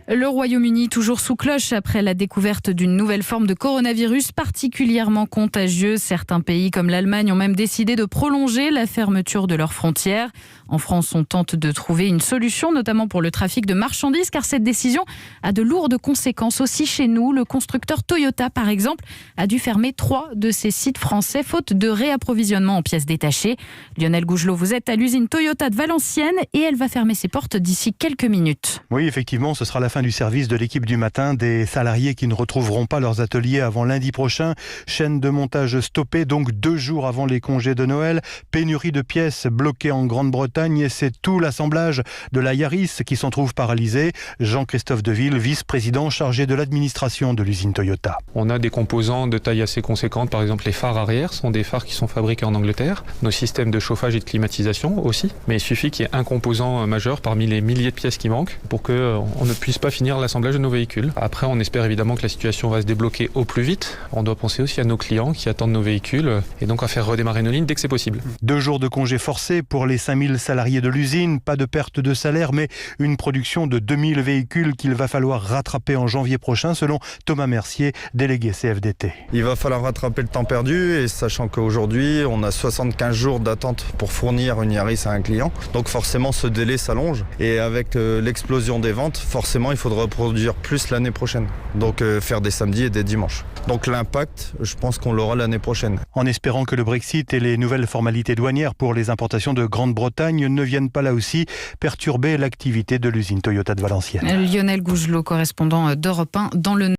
Le Royaume-Uni toujours sous cloche après la découverte d'une nouvelle forme de coronavirus particulièrement contagieuse. Certains pays comme l'Allemagne ont même décidé de prolonger la fermeture de leurs frontières. En France, on tente de trouver une solution, notamment pour le trafic de marchandises, car cette décision a de lourdes conséquences aussi chez nous. Le constructeur Toyota, par exemple, a dû fermer 3 de ses sites français, faute de réapprovisionnement en pièces détachées. Lionel Gougelot, vous êtes à l'usine Toyota de Valenciennes et elle va fermer ses portes d'ici quelques minutes. Oui, effectivement, ce sera la fin du service de l'équipe du matin. Des salariés qui ne retrouveront pas leurs ateliers avant lundi prochain. Chaîne de montage stoppée, donc 2 jours avant les congés de Noël. Pénurie de pièces bloquée en Grande-Bretagne et c'est tout l'assemblage de la Yaris qui s'en trouve paralysé. Jean-Christophe Deville, vice-président chargé de l'administration de l'usine Toyota. On a des composants de taille assez conséquente. Par exemple, les phares arrière sont des phares qui sont fabriqués en Angleterre. Nos systèmes de chauffage et de climatisation aussi. Mais il suffit qu'il y ait un composant majeur parmi les milliers de pièces qui manquent pour qu'on ne puisse pas finir l'assemblage de nos véhicules. Après, on espère évidemment que la situation va se débloquer au plus vite. On doit penser aussi à nos clients qui attendent nos véhicules et donc à faire redémarrer nos lignes dès que c'est possible. 2 jours de congés forcés pour les 5000 salariés de l'usine. Pas de perte de salaire, mais une production de 2000 véhicules qu'il va falloir rattraper en janvier prochain, selon Thomas Mercier, délégué CFDT. Il va falloir rattraper le temps perdu, et sachant qu'aujourd'hui, on a 75 jours d'attente pour fournir une Yaris à un client. Donc forcément, ce délai s'allonge. Et avec l'explosion des ventes, forcément, il faudra produire plus l'année prochaine. Donc faire des samedis et des dimanches. Donc l'impact, je pense qu'on l'aura l'année prochaine. En espérant que le Brexit et les nouvelles formalités douanières pour les importations de Grande-Bretagne ne viennent pas là aussi perturber l'activité de l'usine Toyota de Valenciennes. Lionel Gougelot, correspondant d'Europe 1 dans le